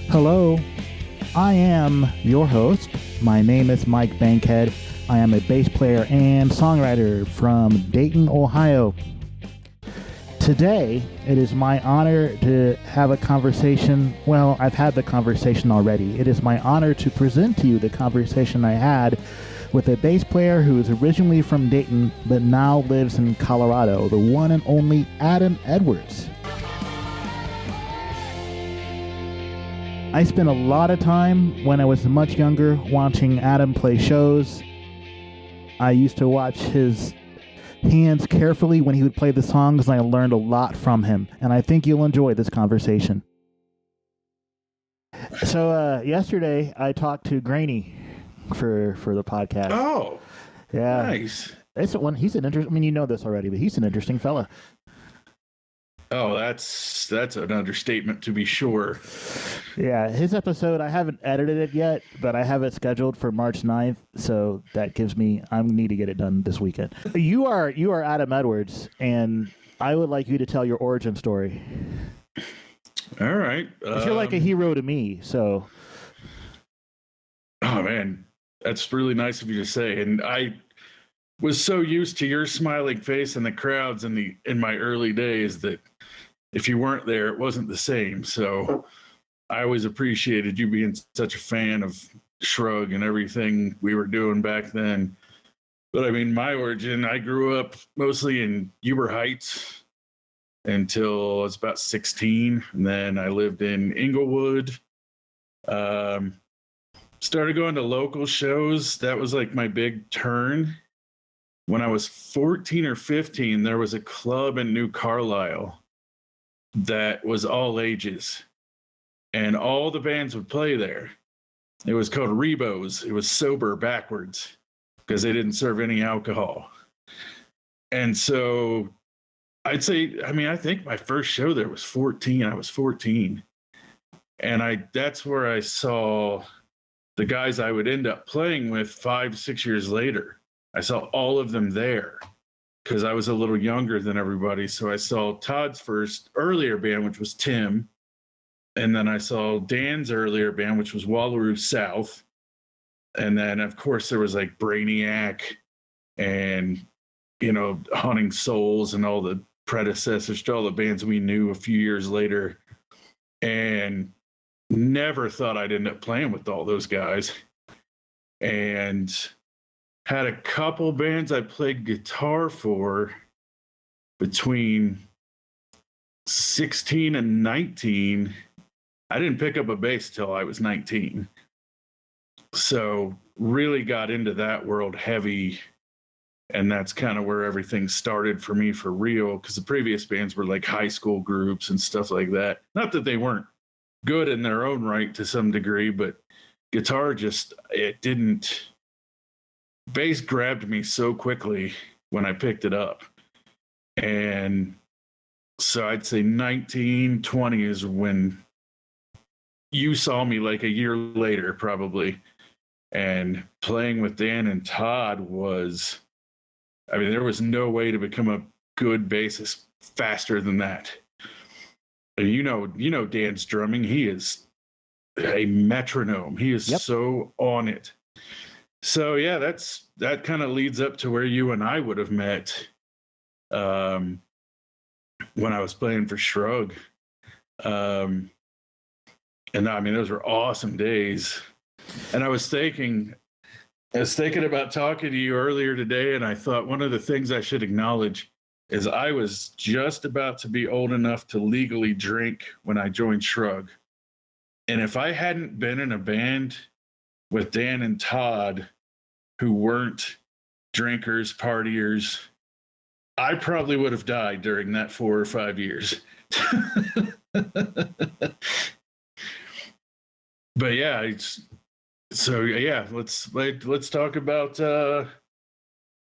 Hello, I am your host. My name is Mike Bankhead. I am a bass player and songwriter from Dayton, Ohio. Today, it is my honor to have a conversation. Well, I've had the conversation already. It is my honor to present to you the conversation I had with a bass player who is originally from Dayton but now lives in Colorado, the one and only Adam Edwards. I spent a lot of time when I was much younger watching Adam play shows. I used to watch his hands carefully when he would play the songs, and I learned a lot from him. And I think you'll enjoy this conversation. So yesterday I talked to Graney for the podcast. Oh, yeah, nice. He's an interesting. I mean, you know this already, but he's an interesting fella. Oh, that's an understatement to be sure. Yeah, his episode, I haven't edited it yet, but I have it scheduled for March 9th, so that gives me, I need to get it done this weekend. You are Adam Edwards, and I would like you to tell your origin story. All right. You're like a hero to me, so. Oh, man, that's really nice of you to say. And I was so used to your smiling face in the crowds in my early days that if you weren't there, it wasn't the same. So I always appreciated you being such a fan of Shrug and everything we were doing back then. But I mean, my origin, I grew up mostly in Huber Heights until I was about 16. And then I lived in Inglewood. Started going to local shows. That was like my big turn. When I was 14 or 15, there was a club in New Carlisle that was all ages, and all the bands would play there. It was called Rebos. It was sober backwards because they didn't serve any alcohol. And so I'd say, I think my first show there was 14. I was 14. And that's where I saw the guys I would end up playing with 5-6 years later. I saw all of them there because I was a little younger than everybody. So I saw Todd's first earlier band, which was Tim. And then I saw Dan's earlier band, which was Wallaroo South. And then, of course, there was like Brainiac and, Haunting Souls and all the predecessors to all the bands we knew a few years later. And never thought I'd end up playing with all those guys. And had a couple bands I played guitar for between 16 and 19. I didn't pick up a bass till I was 19. So really got into that world heavy. And that's kind of where everything started for me for real, because the previous bands were like high school groups and stuff like that. Not that they weren't good in their own right to some degree, but guitar bass grabbed me so quickly when I picked it up. And so I'd say 19, 20 is when you saw me, like a year later, probably. And playing with Dan and Todd there was no way to become a good bassist faster than that. You know Dan's drumming. He is a metronome. He is so on it. So yeah, that kind of leads up to where you and I would have met when I was playing for Shrug. And those were awesome days. And I was thinking about talking to you earlier today, and I thought one of the things I should acknowledge is I was just about to be old enough to legally drink when I joined Shrug. And if I hadn't been in a band with Dan and Todd, who weren't drinkers, partiers, I probably would have died during that 4 or 5 years. But yeah, let's talk about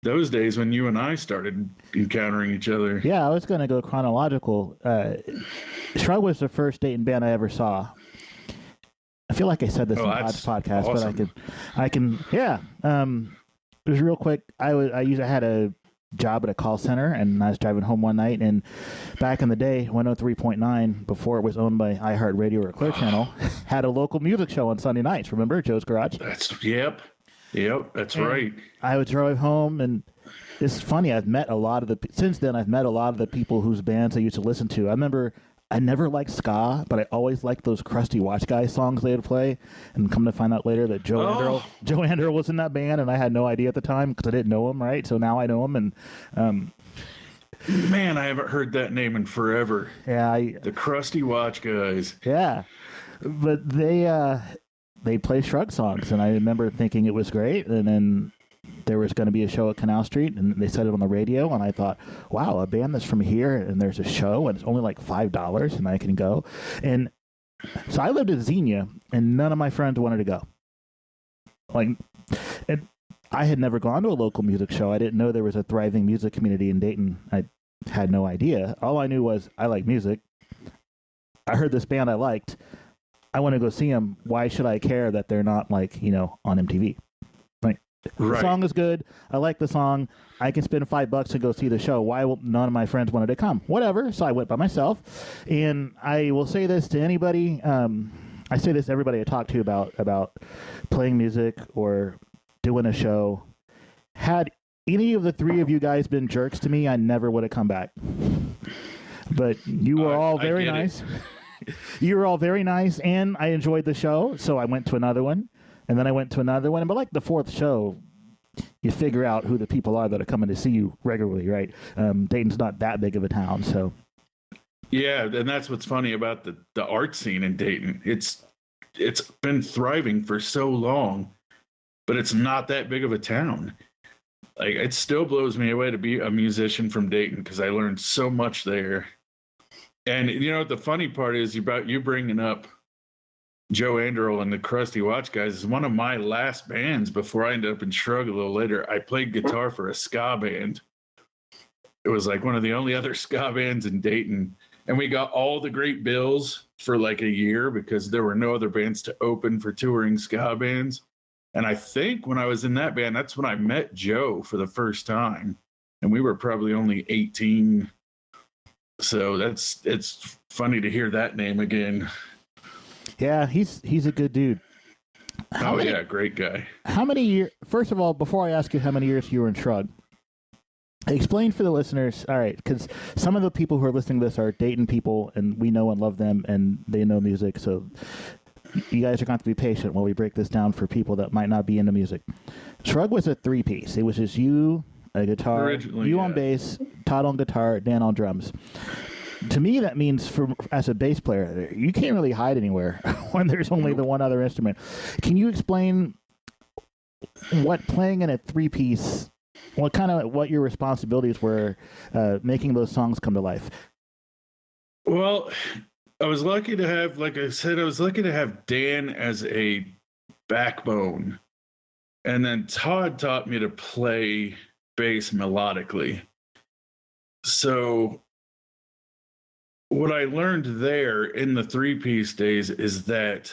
those days when you and I started encountering each other. Yeah, I was going to go chronological. Shrug was the first Dayton band I ever saw. I feel like I said this in Todd's podcast, awesome. But I can. Yeah. It was real quick. I had a job at a call center, and I was driving home one night, and back in the day, 103.9, before it was owned by iHeartRadio or Clear Channel, had a local music show on Sunday nights. Remember Joe's Garage? Yep, that's and right. I would drive home, and it's funny. Since then I've met a lot of the people whose bands I used to listen to. I remember I never liked ska, but I always liked those Crusty Watch Guys songs they would play. And come to find out later that Joe Anderl was in that band, and I had no idea at the time because I didn't know him, right? So now I know him, and man, I haven't heard that name in forever. Yeah, the Crusty Watch Guys. Yeah, but they play Shrug songs, and I remember thinking it was great, and then there was going to be a show at Canal Street, and they said it on the radio, and I thought, wow, a band that's from here, and there's a show, and it's only like $5, and I can go. And so I lived in Xenia, and none of my friends wanted to go. And I had never gone to a local music show. I didn't know there was a thriving music community in Dayton. I had no idea. All I knew was I like music. I heard this band I liked. I want to go see them. Why should I care that they're not on MTV? Right. The song is good. I like the song. I can spend $5 to go see the show. Why will none of my friends wanted to come? Whatever. So I went by myself. And I will say this to anybody. I say this to everybody I talk to about playing music or doing a show. Had any of the three of you guys been jerks to me, I never would have come back. But you were all very nice. You were all very nice, and I enjoyed the show, so I went to another one. And then I went to another one. But like the fourth show, you figure out who the people are that are coming to see you regularly, right? Dayton's not that big of a town, so. Yeah, and that's what's funny about the art scene in Dayton. It's been thriving for so long, but it's not that big of a town. Like, it still blows me away to be a musician from Dayton because I learned so much there. And the funny part is about you bringing up Joe Anderl and the Crusty Watch Guys is one of my last bands before I ended up in Shrug a little later. I played guitar for a ska band. It was like one of the only other ska bands in Dayton. And we got all the great bills for like a year because there were no other bands to open for touring ska bands. And I think when I was in that band, that's when I met Joe for the first time. And we were probably only 18. So it's funny to hear that name again. Yeah, he's a good dude. Great guy. How many years? First of all, before I ask you how many years you were in Shrug, explain for the listeners. All right, because some of the people who are listening to this are Dayton people, and we know and love them, and they know music. So you guys are going to have to be patient while we break this down for people that might not be into music. Shrug was a three-piece. It was just you, a guitar, on bass, Todd on guitar, Dan on drums. To me, that means as a bass player, you can't really hide anywhere when there's only the one other instrument. Can you explain what playing in a three-piece, what your responsibilities were making those songs come to life? Well, I was lucky to have, like I said, Dan as a backbone. And then Todd taught me to play bass melodically. So what I learned there in the three-piece days is that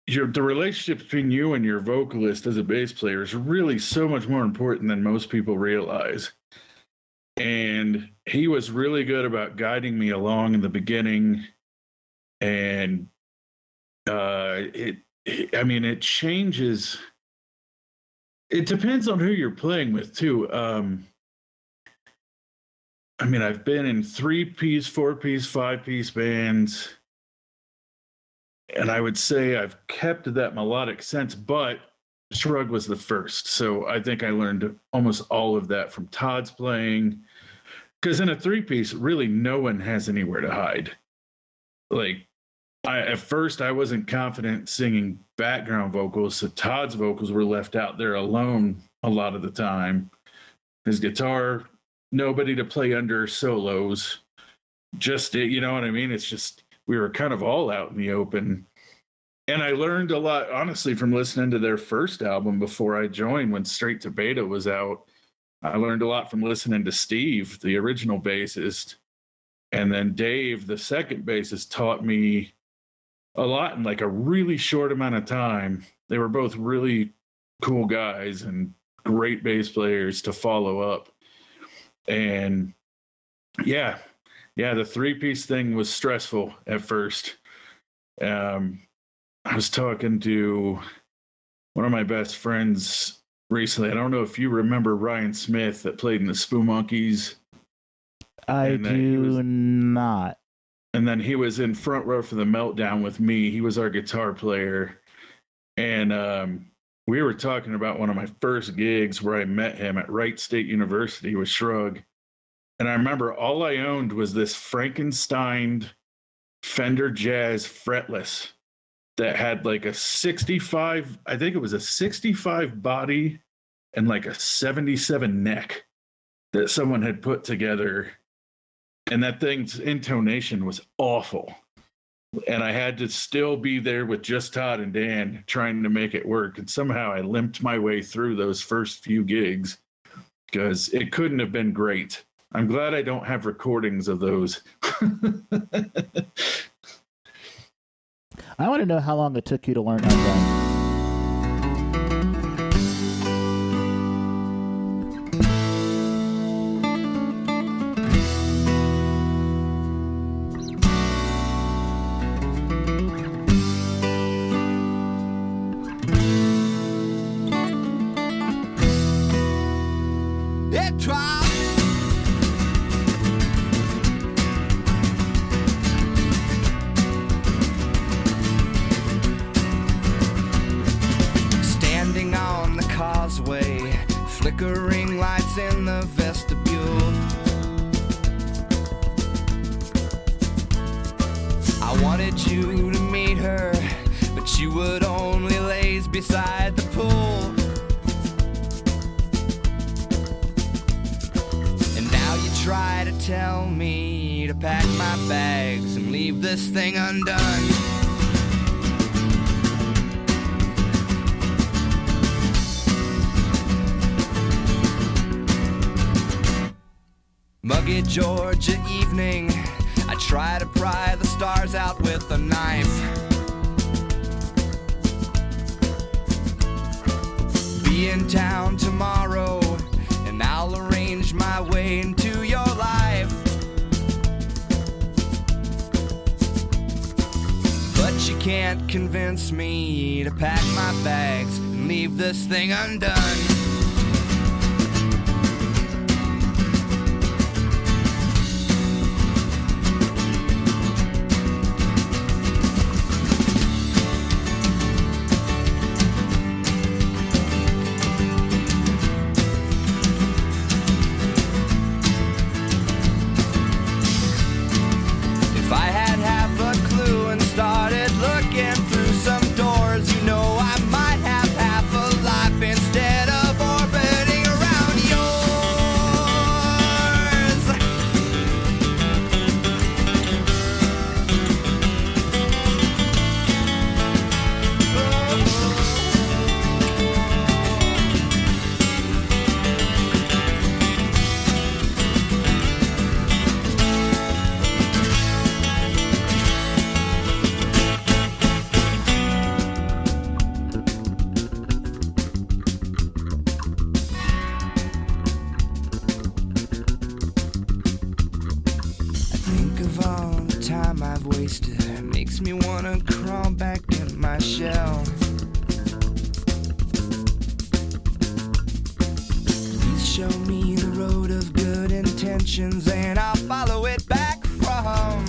the relationship between you and your vocalist as a bass player is really so much more important than most people realize. And he was really good about guiding me along in the beginning. And it changes. It depends on who you're playing with, too. I've been in 3-piece, 4-piece, 5-piece bands, and I would say I've kept that melodic sense, but Shrug was the first. So I think I learned almost all of that from Todd's playing, because in a 3-piece, really no one has anywhere to hide. Like, at first I wasn't confident singing background vocals, so Todd's vocals were left out there alone a lot of the time. His guitar, nobody to play under solos. Just, you know what I mean? It's just, we were kind of all out in the open. And I learned a lot, honestly, from listening to their first album before I joined, when Straight to Beta was out. I learned a lot from listening to Steve, the original bassist. And then Dave, the second bassist, taught me a lot in like a really short amount of time. They were both really cool guys, and great bass players to follow up. And yeah, the 3-piece thing was stressful at first. I was talking to one of my best friends recently. I don't know if you remember Ryan Smith that played in the Spoo Monkeys. I do not. And then he was in front row for the Meltdown with me. He was our guitar player. And we were talking about one of my first gigs where I met him at Wright State University with Shrug. And I remember all I owned was this Frankenstein Fender Jazz fretless that had like a 65, I think it was a 65 body and like a 77 neck that someone had put together. And that thing's intonation was awful. And I had to still be there with just Todd and Dan trying to make it work. And somehow I limped my way through those first few gigs because it couldn't have been great. I'm glad I don't have recordings of those. I want to know how long it took you to learn how to run. Flickering lights in the vestibule. I wanted you to meet her, but you would only laze beside the pool. And now you try to tell me to pack my bags and leave this thing undone. Muggy Georgia evening, I try to pry the stars out with a knife. Be in town tomorrow, and I'll arrange my way into your life. But you can't convince me to pack my bags and leave this thing undone. Makes me wanna crawl back in my shell. Please show me the road of good intentions, and I'll follow it back from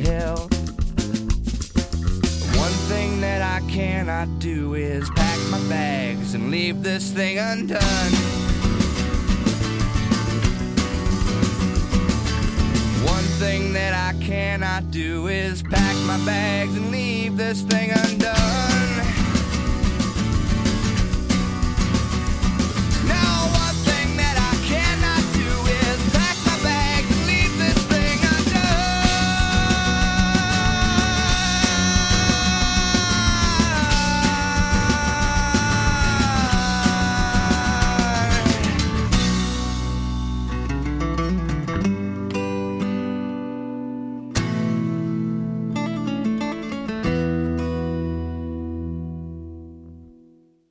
hell. One thing that I cannot do is pack my bags and leave this thing undone. Thing that I cannot do is pack my bags and leave this thing undone. Now one thing that I cannot do is pack my bags and leave this thing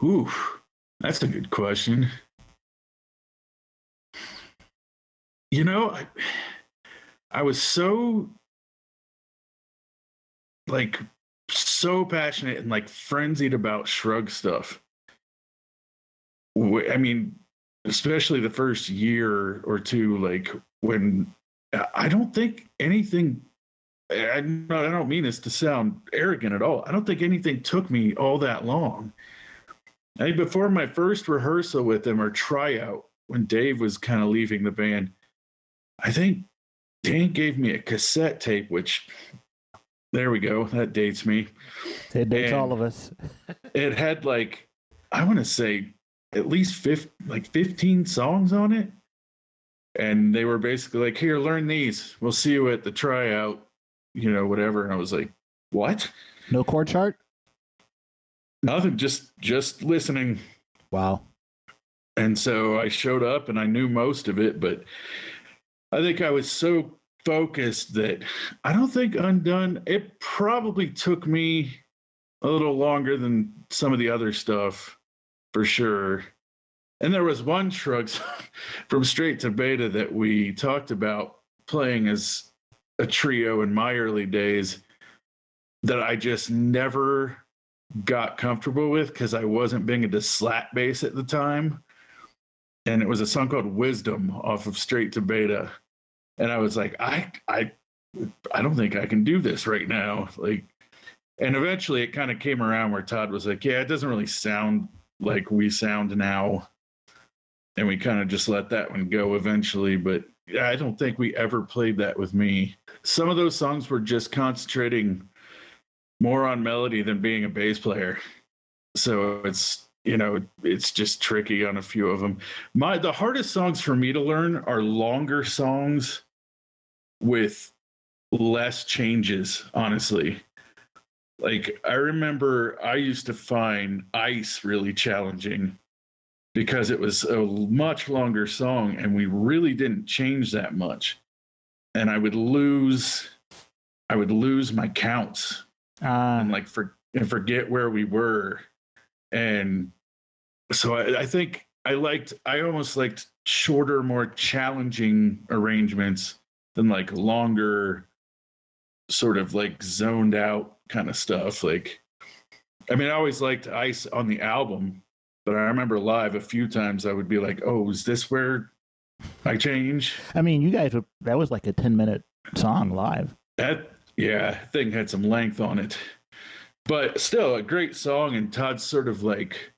Oof. That's a good question. You know, I was so like so passionate and like frenzied about Shrug stuff. I mean, especially the first year or two, like when I don't think anything. I don't mean this to sound arrogant at all. I don't think anything took me all that long. I mean, before my first rehearsal with him or tryout, when Dave was kind of leaving the band, I think Dan gave me a cassette tape, which there we go. That dates me. It dates all of us. It had like, I want to say at least 15 songs on it. And they were basically like, here, learn these. We'll see you at the tryout, whatever. And I was like, what? No chord chart? Nothing, just listening. Wow. And so I showed up and I knew most of it, but I think I was so focused that I don't think Undone, it probably took me a little longer than some of the other stuff, for sure. And there was one Shrug from Straight to Beta that we talked about playing as a trio in my early days that I just never got comfortable with because I wasn't being into slap bass at the time. And it was a song called Wisdom off of Straight to Beta. And I was like, I don't think I can do this right now. Like, and eventually it kind of came around where Todd was like, yeah, it doesn't really sound like we sound now. And we kind of just let that one go eventually. But I don't think we ever played that with me. Some of those songs were just concentrating more on melody than being a bass player. So it's, it's just tricky on a few of them. The hardest songs for me to learn are longer songs with less changes, honestly. Like, I remember I used to find Ice really challenging because it was a much longer song and we really didn't change that much. And I would lose my counts and forget where we were. And so I think I almost liked shorter, more challenging arrangements than like longer, sort of like zoned out kind of stuff. Like, I mean, I always liked Ice on the album, but I remember live a few times I would be like, oh, is this where I change? I mean, you guys, that was like a 10-minute song live. That thing had some length on it. But still a great song, and Todd's sort of like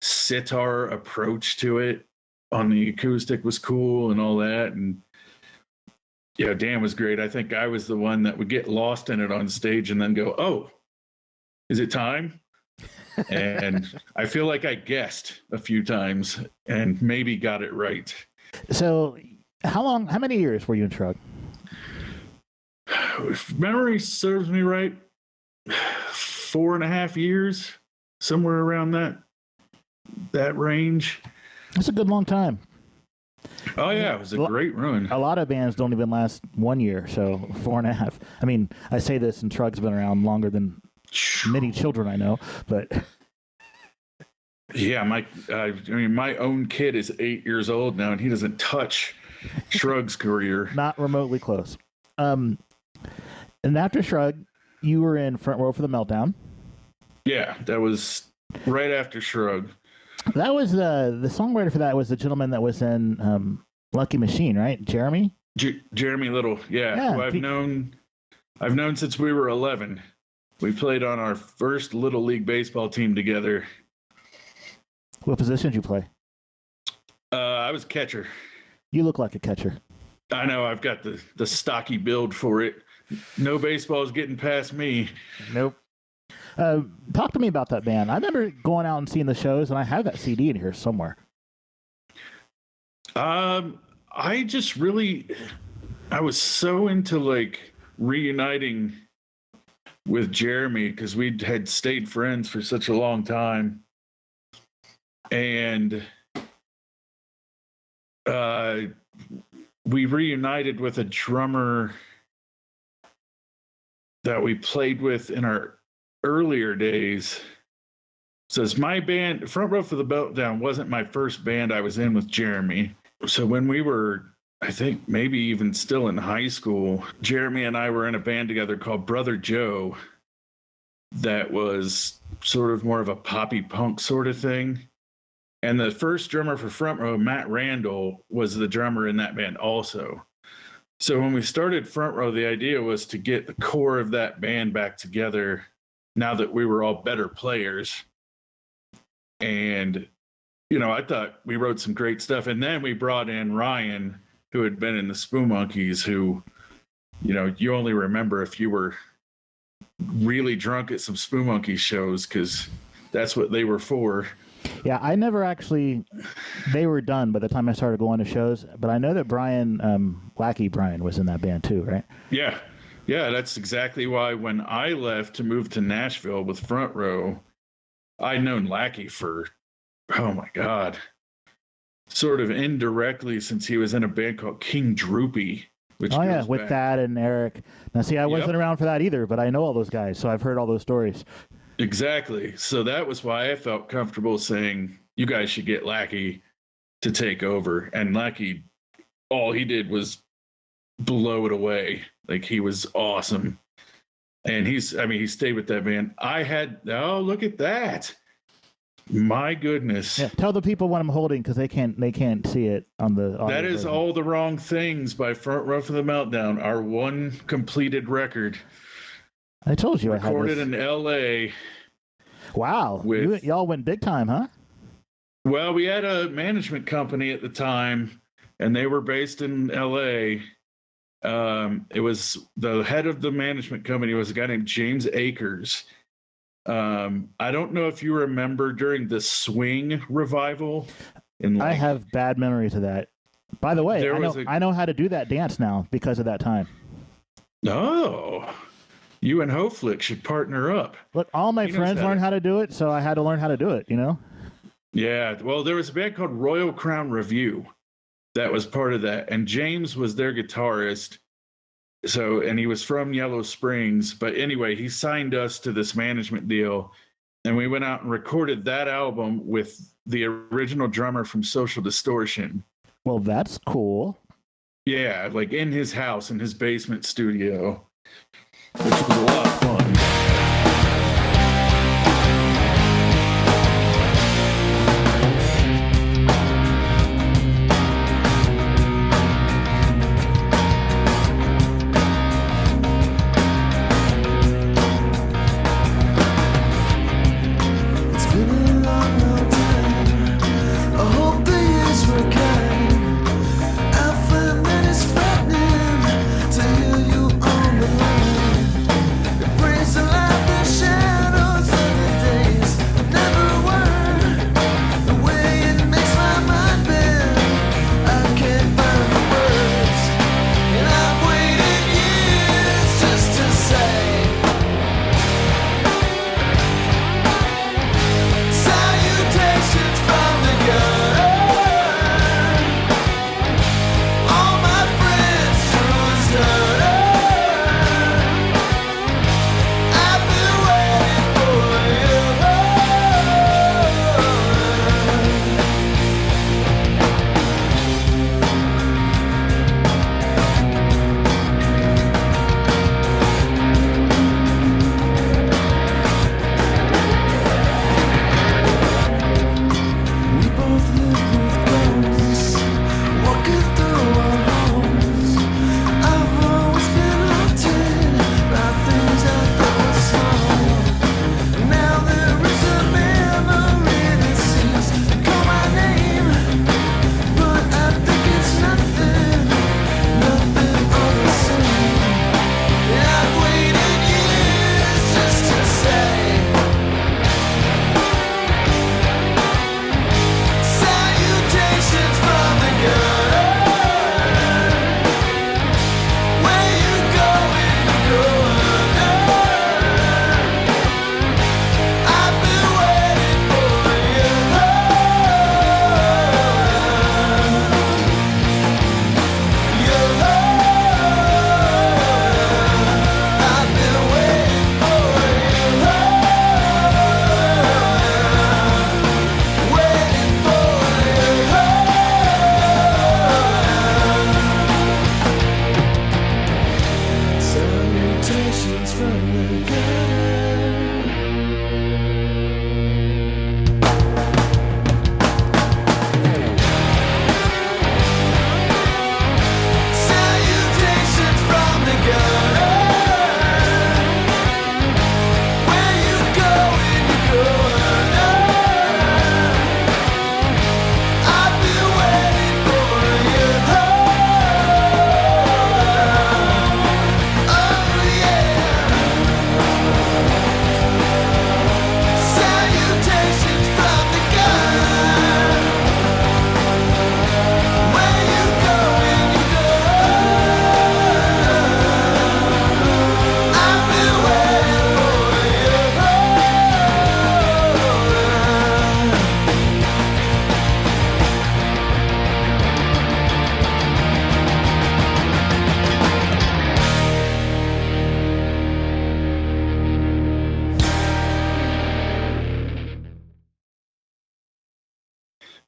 sitar approach to it on the acoustic was cool and all that. And yeah, Dan was great. I think I was the one that would get lost in it on stage and then go, oh, is it time? And I feel like I guessed a few times and maybe got it right. So how many years were you in Shrug? If memory serves me right, 4.5 years, somewhere around that range. That's a good long time. Oh yeah, it was a great run. A lot of bands don't even last 1 year, so 4.5. I mean, I say this, and Shrug's been around longer than many children I know, but yeah, my own kid is 8 years old now, and he doesn't touch Shrug's career. Not remotely close. And after Shrug, you were in Front Row for the Meltdown. Yeah, that was right after Shrug. That was the songwriter for that was the gentleman that was in Lucky Machine, right? Jeremy? Jeremy Little, yeah. Who I've known since we were 11. We played on our first Little League baseball team together. What position did you play? I was catcher. You look like a catcher. I know, I've got the stocky build for it. No baseball is getting past me. Nope. Talk to me about that band. I remember going out and seeing the shows, and I have that CD in here somewhere. I was so into like reuniting with Jeremy because we had stayed friends for such a long time, and we reunited with a drummer that we played with in our earlier days. Says my band, Front Row for the Meltdown, wasn't my first band I was in with Jeremy. So when we were, I think maybe even still in high school, Jeremy and I were in a band together called Brother Joe that was sort of more of a poppy punk sort of thing. And the first drummer for Front Row, Matt Randall, was the drummer in that band also. So when we started Front Row, the idea was to get the core of that band back together now that we were all better players. And, you know, I thought we wrote some great stuff. And then we brought in Ryan, who had been in the Spoo Monkeys, who, you know, you only remember if you were really drunk at some Spoo Monkeys shows, because that's what they were for. Yeah, I never actually, they were done by the time I started going to shows, but I know that Brian, Lackey Brian, was in that band too, right? Yeah. Yeah, that's exactly why when I left to move to Nashville with Front Row, I'd known Lackey for, oh my God, sort of indirectly since he was in a band called King Droopy. Which with back. Thad and Eric. Now, see, I wasn't around for that either, but I know all those guys, so I've heard all those stories. Exactly. So that was why I felt comfortable saying, you guys should get Lackey to take over. And Lackey, all he did was blow it away. Like, he was awesome. And he stayed with that band. Look at that. My goodness. Yeah, tell the people what I'm holding, because they can't see it on the audio That is version. All the Wrong Things by Front Row for the Meltdown, our one completed record. I told you recorded I had this. in L.A. Wow. Y'all went big time, huh? Well, we had a management company at the time, and they were based in L.A. It was the head of the management company was a guy named James Akers. I don't know if you remember during the swing revival. I have bad memories of that. By the way, I know how to do that dance now because of that time. Oh, you and Hoflick should partner up. Look, all my friends learned how to do it, so I had to learn how to do it, you know? Yeah, well, there was a band called Royal Crown Review that was part of that, and James was their guitarist. So, and he was from Yellow Springs, but anyway, he signed us to this management deal, and we went out and recorded that album with the original drummer from Social Distortion. Well, that's cool. Yeah, like in his house, in his basement studio, which was a lot of fun. To hear you on the line, it brings to life.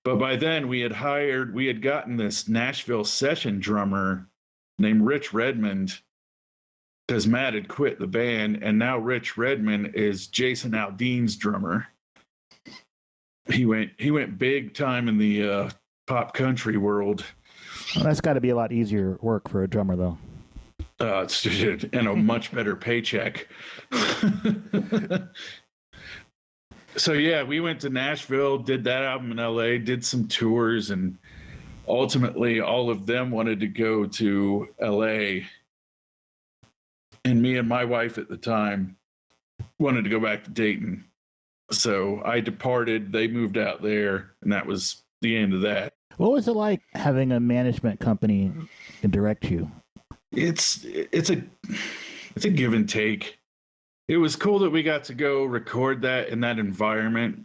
But by then we had gotten this Nashville session drummer named Rich Redmond, because Matt had quit the band, and now Rich Redmond is Jason Aldean's drummer. He went big time in the pop country world. Well, that's got to be a lot easier work for a drummer, though. And a much better paycheck. So yeah, we went to Nashville, did that album in LA, did some tours, and ultimately all of them wanted to go to LA. And me and my wife at the time wanted to go back to Dayton. So I departed, they moved out there, and that was the end of that. What was it like having a management company direct you? It's a give and take. It was cool that we got to go record that in that environment,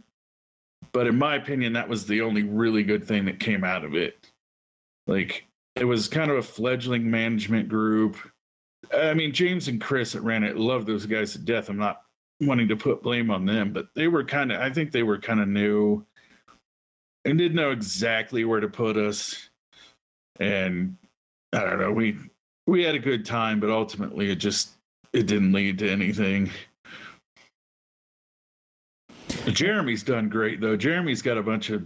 but in my opinion, that was the only really good thing that came out of it. Like, it was kind of a fledgling management group. I mean, James and Chris that ran it, love those guys to death. I'm not wanting to put blame on them, but I think they were kind of new and didn't know exactly where to put us. And I don't know, we had a good time, but ultimately it didn't lead to anything. Jeremy's done great, though. Jeremy's got a bunch of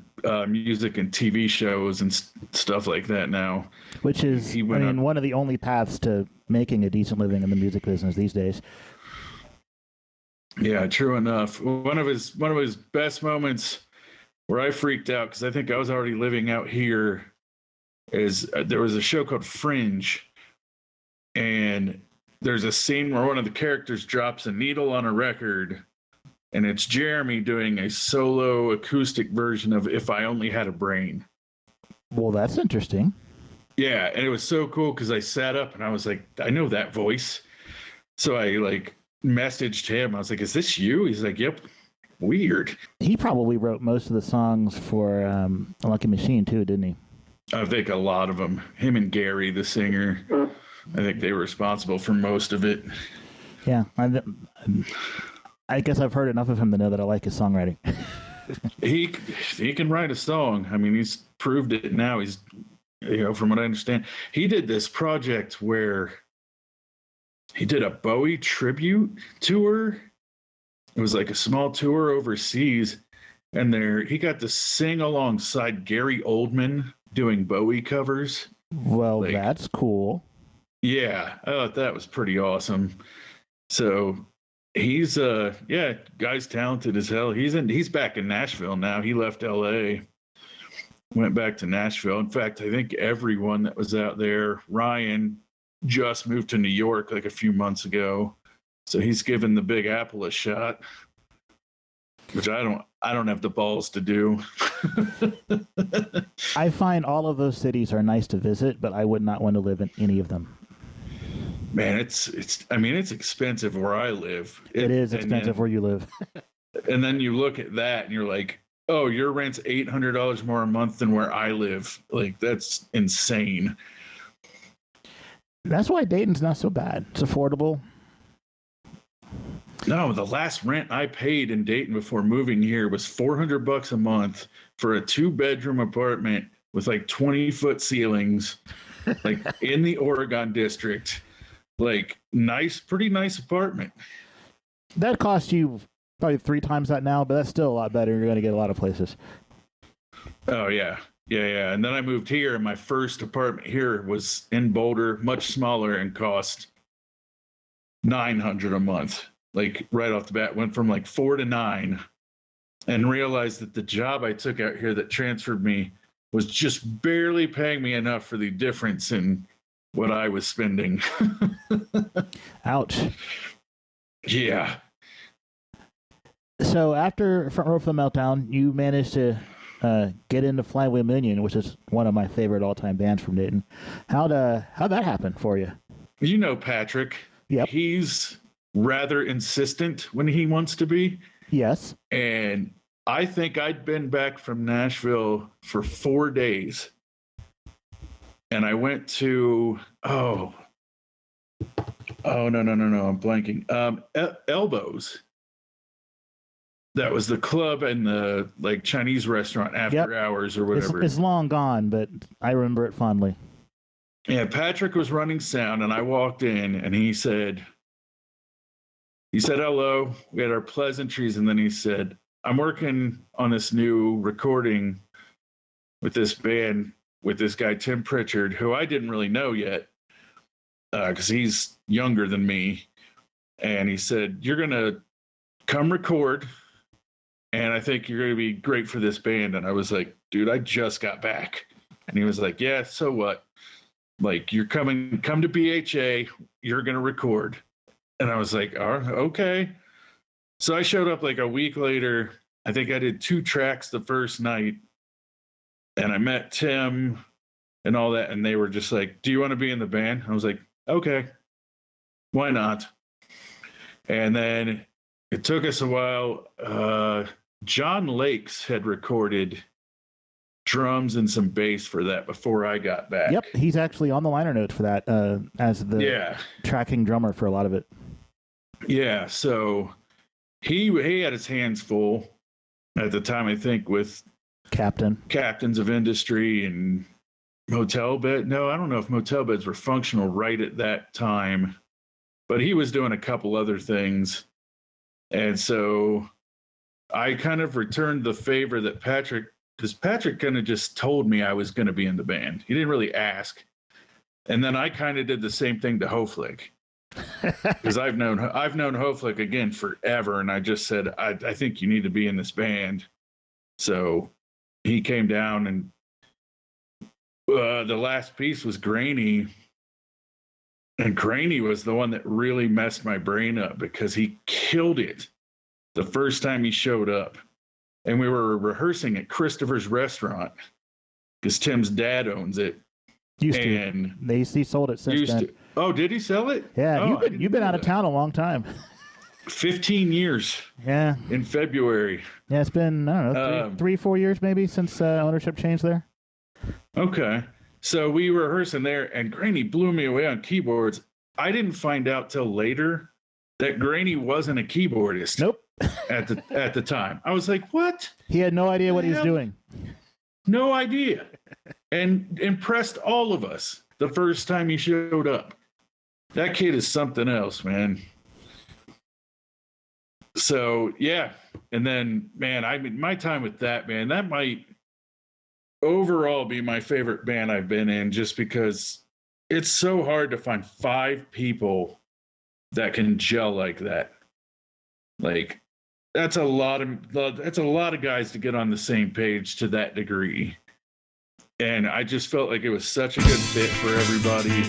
music and TV shows and stuff like that now. Which is, one of the only paths to making a decent living in the music business these days. Yeah, true enough. One of his best moments where I freaked out, because I think I was already living out here, is there was a show called Fringe, and there's a scene where one of the characters drops a needle on a record, and it's Jeremy doing a solo acoustic version of If I Only Had a Brain. Well, that's interesting. Yeah, and it was so cool because I sat up and I was like, I know that voice. So I messaged him. I was like, is this you? He's like, yep. Weird. He probably wrote most of the songs for Lucky Machine too, didn't he? I think a lot of them. Him and Gary, the singer, I think they were responsible for most of it. Yeah, I guess I've heard enough of him to know that I like his songwriting. He can write a song. I mean, he's proved it now. He's, from what I understand, he did this project where he did a Bowie tribute tour. It was like a small tour overseas, and he got to sing alongside Gary Oldman doing Bowie covers. Well, that's cool. Yeah, I thought that was pretty awesome. So he's guy's talented as hell. He's back in Nashville now. He left LA, went back to Nashville. In fact, I think everyone that was out there, Ryan just moved to New York like a few months ago. So he's given the Big Apple a shot, which I don't have the balls to do. I find all of those cities are nice to visit, but I would not want to live in any of them. Man, it's expensive where I live. It is expensive where you live. And then you look at that and you're like, oh, your rent's $800 more a month than where I live. Like, that's insane. That's why Dayton's not so bad. It's affordable. No, the last rent I paid in Dayton before moving here was $400 a month for a 2-bedroom apartment with 20-foot ceilings, in the Oregon district. Pretty nice apartment. That cost you probably 3 times that now, but that's still a lot better. You're going to get a lot of places. Oh, yeah. Yeah. And then I moved here, and my first apartment here was in Boulder, much smaller, and cost $900 a month. Right off the bat, went from 4 to 9, and realized that the job I took out here that transferred me was just barely paying me enough for the difference in what I was spending. Ouch. Yeah. So after Front Row for the Meltdown, you managed to get into Flywheel Minion, which is one of my favorite all-time bands from Dayton. How'd that happen for you? You know Patrick. Yep. He's rather insistent when he wants to be. Yes. And I think I'd been back from Nashville for 4 days. And I went to, no, I'm blanking. Elbows. that was the club and the like Chinese restaurant after hours or whatever. It's long gone, but I remember it fondly. Yeah, Patrick was running sound, and I walked in, and he said hello. We had our pleasantries, and then he said, I'm working on this new recording with this band with this guy Tim Pritchard, who I didn't really know yet because he's younger than me. And he said, you're gonna come record, and I think you're gonna be great for this band. And I was like, dude, I just got back. And he was like, yeah, so what? Like, you're come to BHA, you're gonna record. And I was like, oh, okay. So I showed up like a week later. I think I did 2 tracks the first night, and I met Tim and all that, and they were just like, do you want to be in the band? I was like, okay, why not? And then it took us a while. John Lakes had recorded drums and some bass for that before I got back. Yep, he's actually on the liner notes for that as the tracking drummer for a lot of it. Yeah, so he had his hands full at the time, I think, with Captains of Industry and Motel Bed. No, I don't know if Motel Beds were functional right at that time, but he was doing a couple other things. And so I kind of returned the favor that because Patrick kind of just told me I was going to be in the band. He didn't really ask. And then I kind of did the same thing to Hoflick. Because I've known Hoflick again forever, and I just said, I think you need to be in this band. So he came down, and the last piece was Grainy. And Grainy was the one that really messed my brain up because he killed it the first time he showed up. And we were rehearsing at Christopher's Restaurant because Tim's dad owns it. He sold it since then. Oh, did he sell it? Yeah, you've been out of town a long time. 15 years. Yeah. In February. Yeah, it's been, I don't know, 3-4 years maybe since ownership changed there. Okay. So we were rehearsing there, and Grainy blew me away on keyboards. I didn't find out till later that Grainy wasn't a keyboardist. Nope. at the time. I was like, what? He had no idea what he was doing. No idea. And impressed all of us the first time he showed up. That kid is something else, man. So, yeah. And then, man, I mean, my time with that band, that might overall be my favorite band I've been in, just because it's so hard to find 5 people that can gel like that. Like, that's a lot of guys to get on the same page to that degree. And I just felt like it was such a good fit for everybody.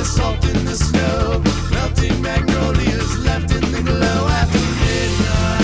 Salt in the snow, melting magnolias left in the glow after midnight.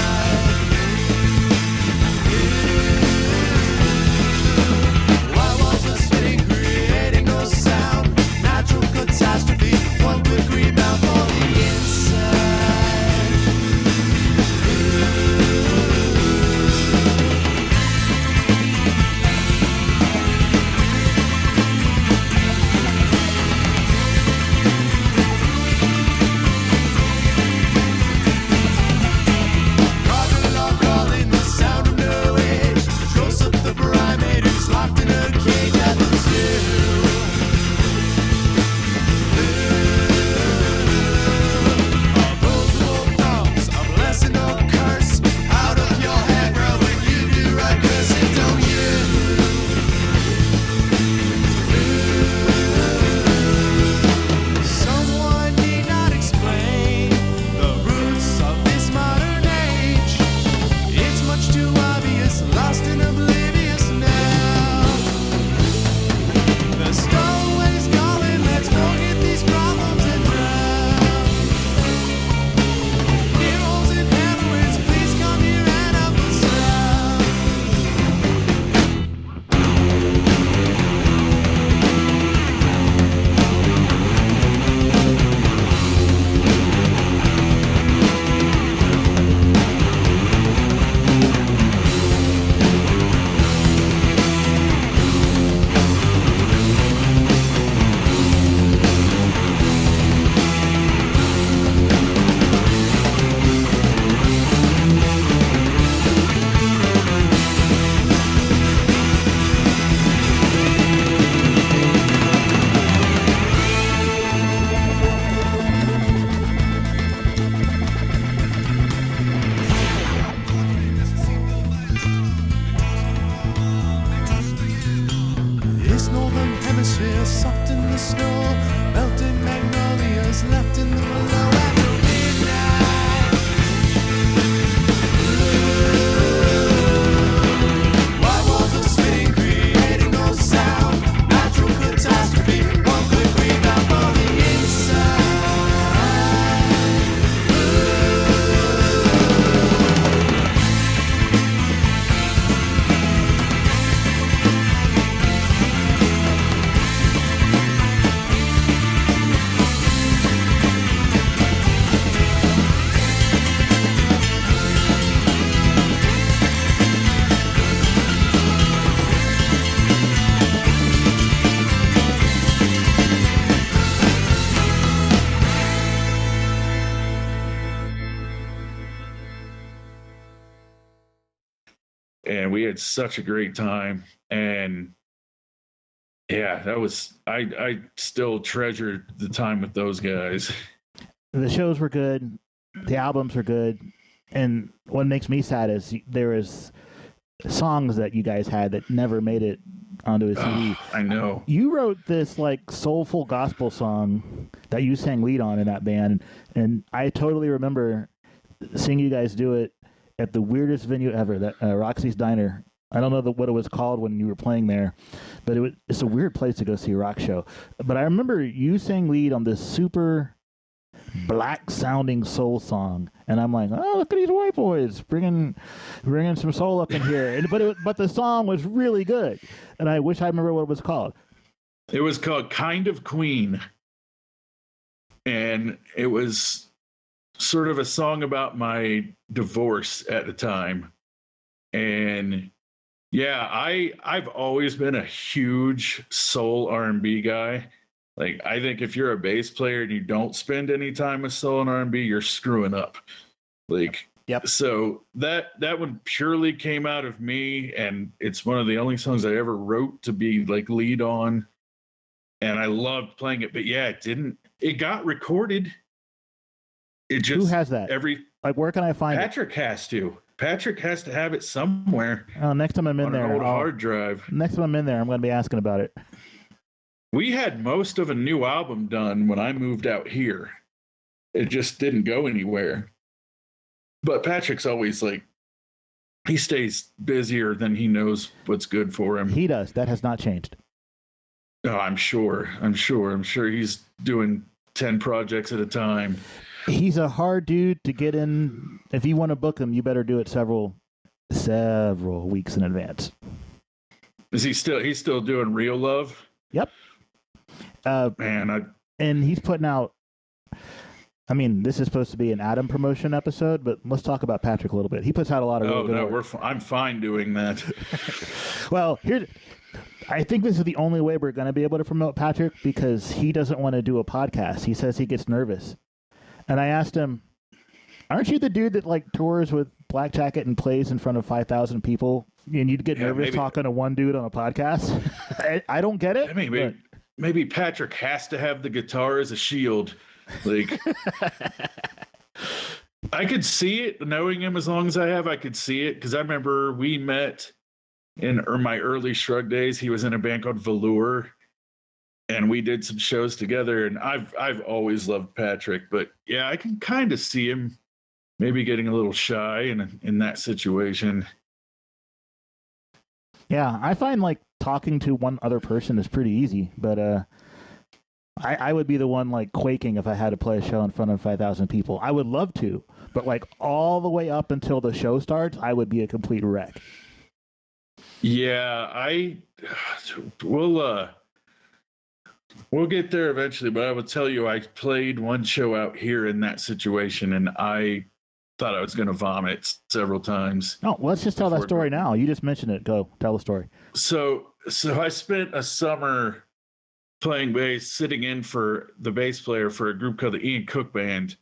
We're soft in the snow, melting magnolias left in the below after midnight. White walls of spinning, creating no sound. Natural catastrophe, one quick rebound on the inside. And we had such a great time. And yeah, that was, I still treasure the time with those guys. The shows were good. The albums were good. And what makes me sad is there was songs that you guys had that never made it onto a CD. I know. You wrote this like soulful gospel song that you sang lead on in that band. And I totally remember seeing you guys do it at the weirdest venue ever, that Roxy's Diner. I don't know what it was called when you were playing there, but it's a weird place to go see a rock show. But I remember you sang lead on this super black-sounding soul song, and I'm like, oh, look at these white boys bringing some soul up in here. But the song was really good, and I wish I remember what it was called. It was called Kind of Queen, and it was sort of a song about my divorce at the time. And yeah, I've always been a huge soul R&B guy. Like, I think if you're a bass player and you don't spend any time with soul and R&B, you're screwing up. Like, yep. So that one purely came out of me, and it's one of the only songs I ever wrote to be like lead on, and I loved playing it. But yeah, it got recorded. It just, who has that? Where can I find Patrick it? Patrick has to have it somewhere. Oh, next time I'm in there, an old hard drive. Next time I'm in there, I'm going to be asking about it. We had most of a new album done when I moved out here. It just didn't go anywhere. But Patrick's always like, he stays busier than he knows what's good for him. He does. That has not changed. Oh, I'm sure he's doing 10 projects at a time. He's a hard dude to get in. If you want to book him, you better do it several weeks in advance. Is he's still doing Real Love? Yep. And he's putting out, I mean, this is supposed to be an Adam promotion episode, but let's talk about Patrick a little bit. He puts out a lot of really good work. I'm fine doing that. Well, I think this is the only way we're going to be able to promote Patrick, because he doesn't want to do a podcast. He says he gets nervous. And I asked him, aren't you the dude that like tours with Black Jacket and plays in front of 5,000 people, and you'd get nervous talking to one dude on a podcast? I don't get it. Maybe Patrick has to have the guitar as a shield. Like, I could see it, knowing him as long as I have. I could see it, because I remember we met in my early Shrug days. He was in a band called Velour, and we did some shows together. And I've always loved Patrick, but yeah, I can kind of see him maybe getting a little shy in that situation. Yeah, I find like talking to one other person is pretty easy, but I would be the one like quaking if I had to play a show in front of 5,000 people. I would love to, but like all the way up until the show starts, I would be a complete wreck. Yeah, we'll get there eventually, but I will tell you, I played one show out here in that situation, and I thought I was going to vomit several times. No, let's just tell that story now. You just mentioned it. Go tell the story. So I spent a summer playing bass, sitting in for the bass player for a group called the Ian Cook Band.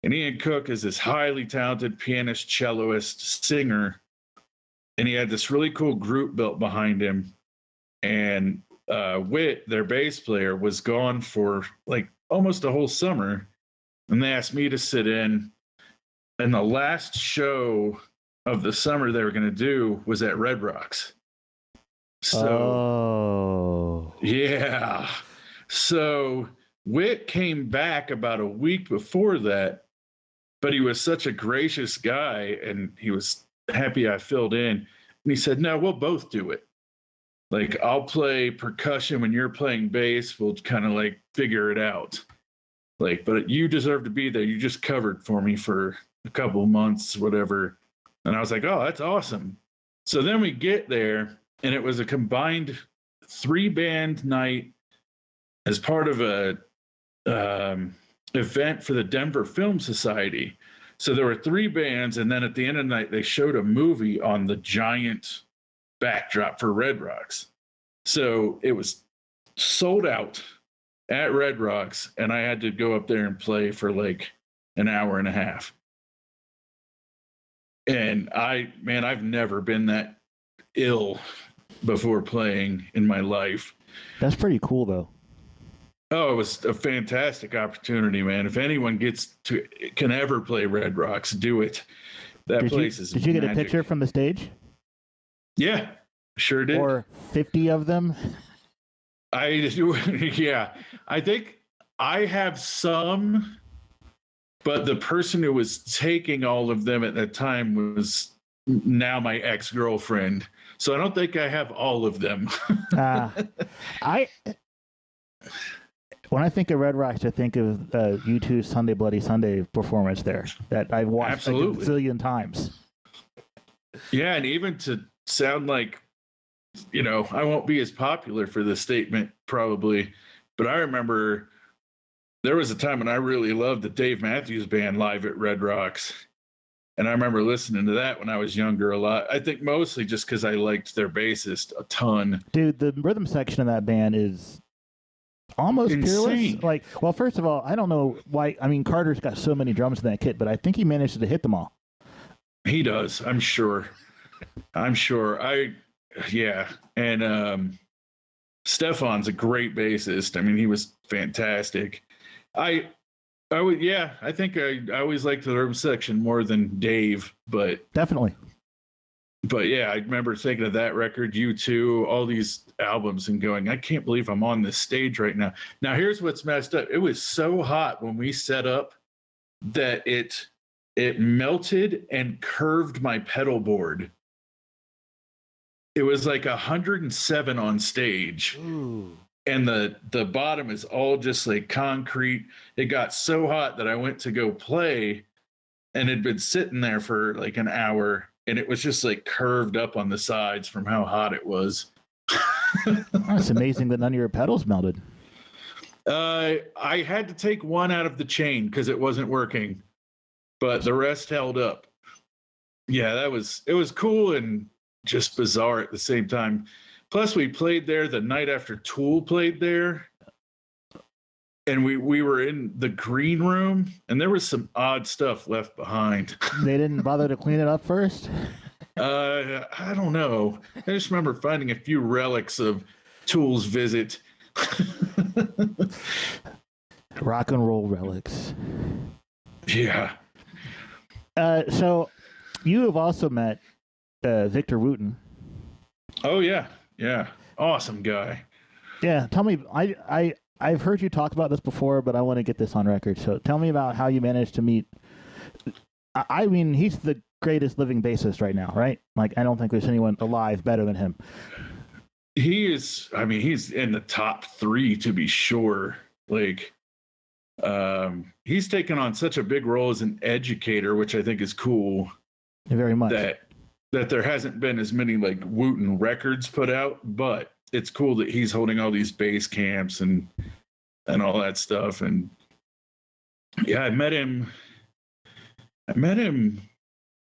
And Ian Cook is this highly talented pianist, celloist, singer. And he had this really cool group built behind him. And Whit, their bass player, was gone for like almost a whole summer. And they asked me to sit in. And the last show of the summer they were going to do was at Red Rocks. So Yeah. So Whit came back about a week before that, but he was such a gracious guy and he was happy I filled in. And he said, "No, we'll both do it. Like, I'll play percussion when you're playing bass. We'll kind of like figure it out. Like, but you deserve to be there. You just covered for me for a couple of months, whatever." And I was like, "Oh, that's awesome." So then we get there, and it was a combined 3-band night as part of a event for the Denver Film Society. So there were 3 bands, and then at the end of the night, they showed a movie on the giant backdrop for Red Rocks. So it was sold out at Red Rocks, and I had to go up there and play for like an hour and a half. And I've never been that ill before playing in my life. That's pretty cool, though. Oh, it was a fantastic opportunity, man. If anyone can ever play Red Rocks, do it. That place is Did you get a magic. picture from the stage? Yeah, sure did. Or 50 of them? Yeah. I think I have some, but the person who was taking all of them at that time was now my ex-girlfriend. So I don't think I have all of them. When I think of Red Rocks, I think of U2's Sunday Bloody Sunday performance there that I've watched like a zillion times. Yeah, and even to sound like, I won't be as popular for this statement probably, but I remember there was a time when I really loved the Dave Matthews Band live at Red Rocks. And I remember listening to that when I was younger a lot. I think mostly just because I liked their bassist a ton. Dude, the rhythm section of that band is almost insane. Peerless. Well, first of all, I don't know why. I mean, Carter's got so many drums in that kit, but I think he managed to hit them all. He does, I'm sure. Yeah. And Stefan's a great bassist. I mean, he was fantastic. I think I always liked the rhythm section more than Dave, but definitely. But yeah, I remember thinking of that record, U2, all these albums, and going, I can't believe I'm on this stage right now. Now, here's what's messed up. It was so hot when we set up that it melted and curved my pedal board. It was like 107 on stage. Ooh. And the bottom is all just like concrete. It got so hot that I went to go play, and it'd been sitting there for like an hour, and it was just like curved up on the sides from how hot it was. It's amazing that none of your pedals melted. I had to take one out of the chain because it wasn't working, but the rest held up. Yeah, it was cool and just bizarre at the same time. Plus, we played there the night after Tool played there, and we were in the green room, and there was some odd stuff left behind. They didn't bother to clean it up first? I don't know. I just remember finding a few relics of Tool's visit. Rock and roll relics. Yeah. So you have also met Victor Wooten. Oh, yeah. Yeah. Awesome guy. Yeah. Tell me, I've heard you talk about this before, but I want to get this on record. So tell me about how you managed to meet. I mean, he's the greatest living bassist right now, right? Like, I don't think there's anyone alive better than him. He is, I mean, he's in the top 3 to be sure. Like, he's taken on such a big role as an educator, which I think is cool. Very much. That there hasn't been as many like Wooten records put out, but it's cool that he's holding all these bass camps and all that stuff. And yeah, I met him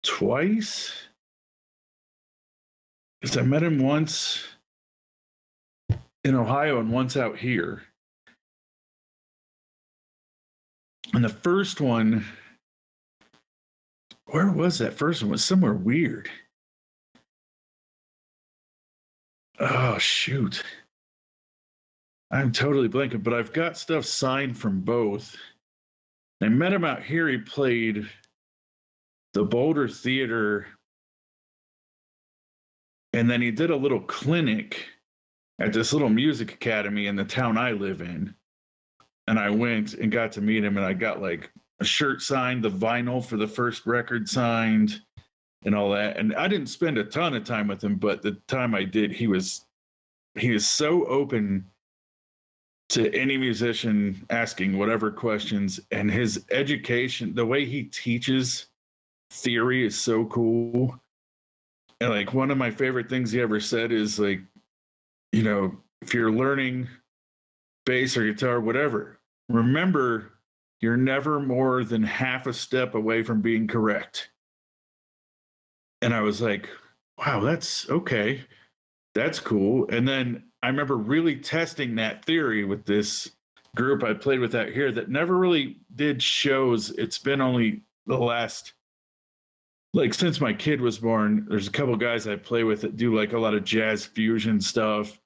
twice. Because I met him once in Ohio and once out here. And the first one, where was that first one? It was somewhere weird. Oh, shoot. I'm totally blanking, but I've got stuff signed from both. I met him out here. He played the Boulder Theater, and then he did a little clinic at this little music academy in the town I live in. And I went and got to meet him, and I got like a shirt signed, the vinyl for the first record signed, and all that. And I didn't spend a ton of time with him, but the time I did, he was so open to any musician asking whatever questions, and his education, the way he teaches theory is so cool. And like one of my favorite things he ever said is like, you know, if you're learning bass or guitar, whatever, remember you're never more than half a step away from being correct. And I was like, wow, that's okay. That's cool. And then I remember really testing that theory with this group I played with out here that never really did shows. It's been only the last, like, since my kid was born, there's a couple guys I play with that do like a lot of jazz fusion stuff.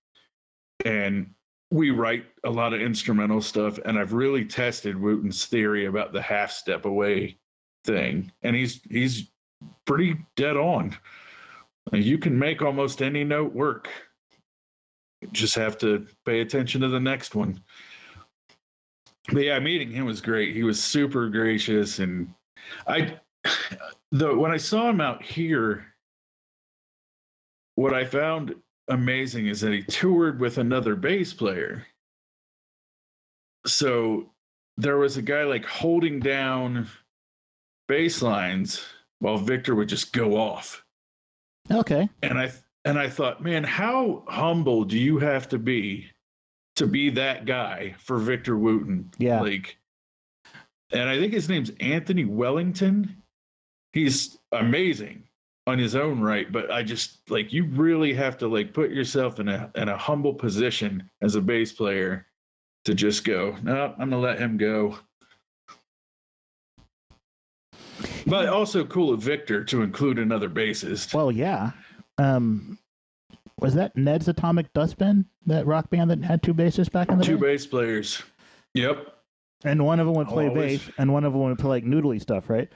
And we write a lot of instrumental stuff. And I've really tested Wooten's theory about the half step away thing. And he's pretty dead on. You can make almost any note work. You just have to pay attention to the next one. But yeah, meeting him was great. He was super gracious, and when I saw him out here, what I found amazing is that he toured with another bass player. So there was a guy like holding down bass lines while Victor would just go off. Okay. And I thought, man, how humble do you have to be that guy for Victor Wooten? Yeah. Like, and I think his name's Anthony Wellington. He's amazing on his own right, but I just like, you really have to like put yourself in a humble position as a bass player to just go, no, I'm gonna let him go. But also cool of Victor to include another bassist. Well, yeah. Was that Ned's Atomic Dustbin, that rock band that had two bassists back in the day? Two bass players. Yep. And one of them would play bass, and one of them would play like noodly stuff, right?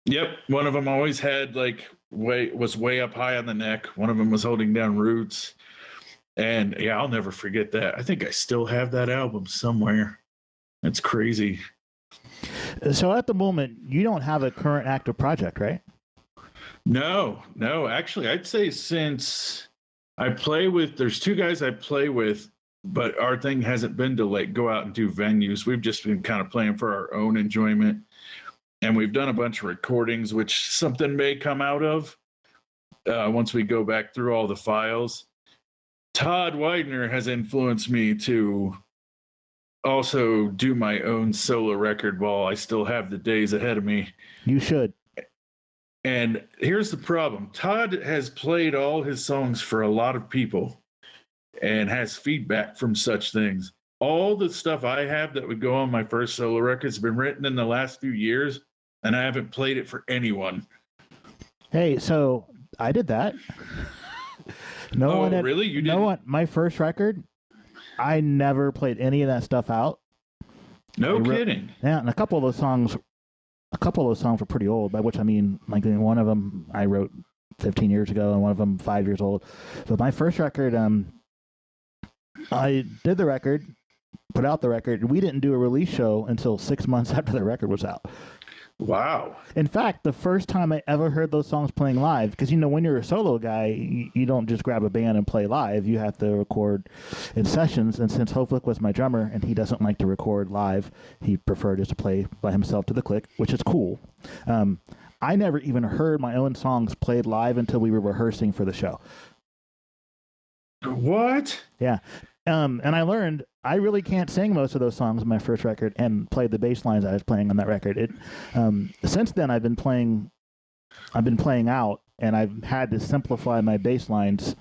Yep. One of them always had like was way up high on the neck. One of them was holding down roots. And yeah, I'll never forget that. I think I still have that album somewhere. That's crazy. So at the moment, you don't have a current active project, right? No. Actually, I'd say since I play with, there's two guys I play with, but our thing hasn't been to like go out and do venues. We've just been kind of playing for our own enjoyment. And we've done a bunch of recordings, which something may come out of once we go back through all the files. Todd Widener has influenced me to also do my own solo record while I still have the days ahead of me. You should. And here's the problem. Todd has played all his songs for a lot of people and has feedback from such things. All the stuff I have that would go on my first solo record has been written in the last few years, and I haven't played it for anyone. Hey, so I did that. Really? You didn't? No one. My first record, I never played any of that stuff out. No kidding. Yeah, and a couple of those songs were pretty old, by which I mean, like one of them I wrote 15 years ago, and one of them 5 years old. But my first record, I did the record, put out the record. We didn't do a release show until 6 months after the record was out. Wow. In fact, the first time I ever heard those songs playing live, because, you know, when you're a solo guy, you don't just grab a band and play live. You have to record in sessions. And since Hoflick was my drummer and he doesn't like to record live, he preferred just to play by himself to the click, which is cool. I never even heard my own songs played live until we were rehearsing for the show. What? Yeah. And I learned I really can't sing most of those songs in my first record and play the bass lines I was playing on that record. Since then I've been playing out, and I've had to simplify my bass lines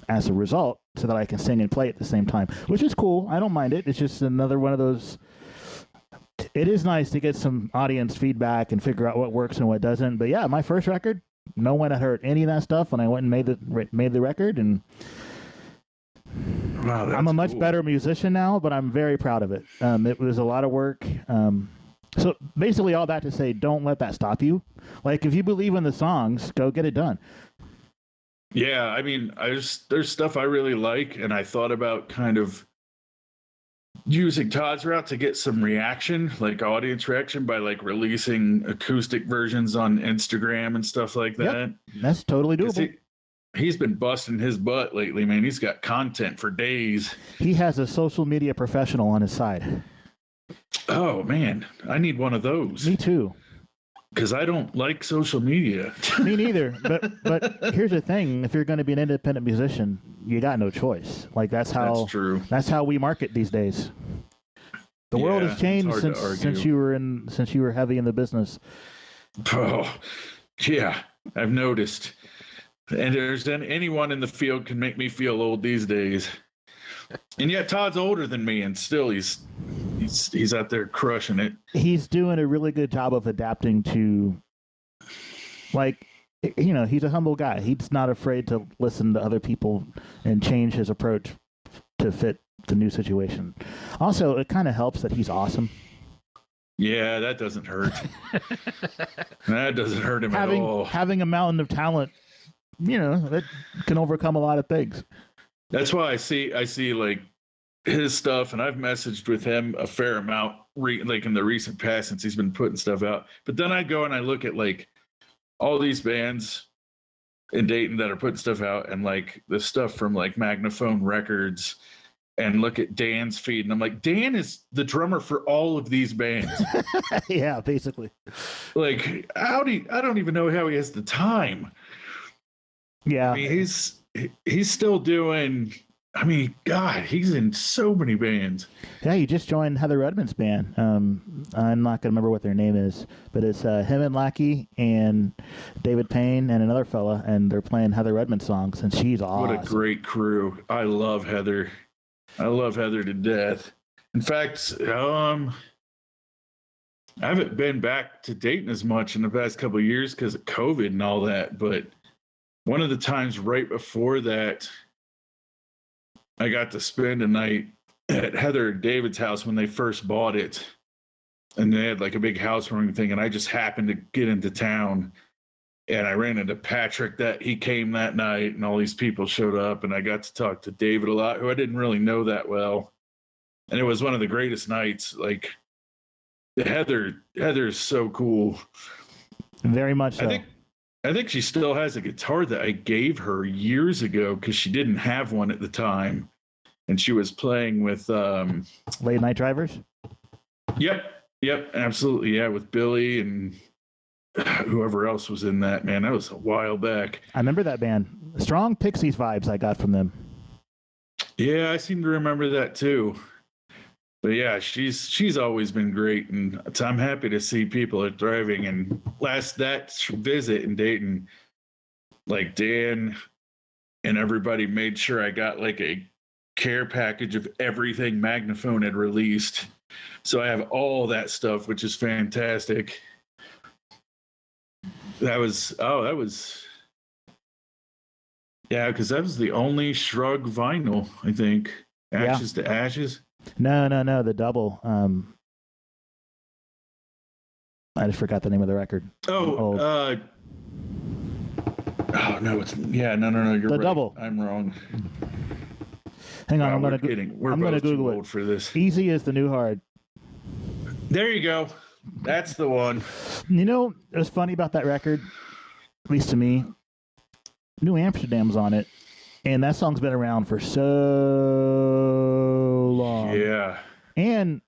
as a result so that I can sing and play at the same time, which is cool. I don't mind it. It's just another one of those. It is nice to get some audience feedback and figure out what works and what doesn't. But yeah, my first record, no one had heard any of that stuff when I went and made the record, and wow, I'm a much better musician now, but I'm very proud of it. It was a lot of work. So basically all that to say, don't let that stop you. Like, if you believe in the songs, go get it done. Yeah, I mean, there's stuff I really like, and I thought about kind of using Todd's route to get some reaction, like audience reaction, by like releasing acoustic versions on Instagram and stuff like that. Yep, that's totally doable. He's been busting his butt lately, man. He's got content for days. He has a social media professional on his side. Oh man, I need one of those. Me too. Because I don't like social media. Me neither. But here's the thing: if you're going to be an independent musician, you got no choice. Like that's true. That's how we market these days. The world has changed since you were heavy in the business. Oh, yeah, I've noticed. And there's anyone in the field can make me feel old these days. And yet Todd's older than me, and still he's out there crushing it. He's doing a really good job of adapting to, like, you know, he's a humble guy. He's not afraid to listen to other people and change his approach to fit the new situation. Also, it kind of helps that he's awesome. Yeah, that doesn't hurt. That doesn't hurt him at all. Having a mountain of talent, you know, that can overcome a lot of things. That's why I see like his stuff, and I've messaged with him a fair amount, like in the recent past since he's been putting stuff out. But then I go and I look at like all these bands in Dayton that are putting stuff out, and like the stuff from like Magnaphone Records, and look at Dan's feed, and I'm like, Dan is the drummer for all of these bands. Yeah, basically. Like, I don't even know how he has the time. Yeah, I mean, he's still doing. I mean, God, he's in so many bands. Yeah, he just joined Heather Redmond's band. I'm not gonna remember what their name is, but it's him and Lackey and David Payne and another fella, and they're playing Heather Redmond songs, and she's awesome. What a great crew! I love Heather. I love Heather to death. In fact, I haven't been back to Dayton as much in the past couple of years because of COVID and all that, but one of the times right before that, I got to spend a night at Heather and David's house when they first bought it. And they had like a big housewarming thing. And I just happened to get into town. And I ran into Patrick he came that night, and all these people showed up. And I got to talk to David a lot, who I didn't really know that well. And it was one of the greatest nights. Like, Heather's so cool. Very much so. I think she still has a guitar that I gave her years ago because she didn't have one at the time. And she was playing with Late Night Drivers? Yep, absolutely. Yeah, with Billy and whoever else was in that, man. That was a while back. I remember that band. Strong Pixies vibes I got from them. Yeah, I seem to remember that too. But yeah, she's always been great, and I'm happy to see people are thriving. And that visit in Dayton, like Dan and everybody made sure I got like a care package of everything Magnaphone had released. So I have all that stuff, which is fantastic. Because that was the only Shrug vinyl, I think. Ashes to Ashes. No, the double. I just forgot the name of the record. No, it's no. You're the right. double. I'm wrong. Hang on, I'm gonna Google it for this. Easy is the new hard. There you go. That's the one. You know, it was funny about that record, at least to me. New Amsterdam's on it, and that song's been around for so long. Yeah. And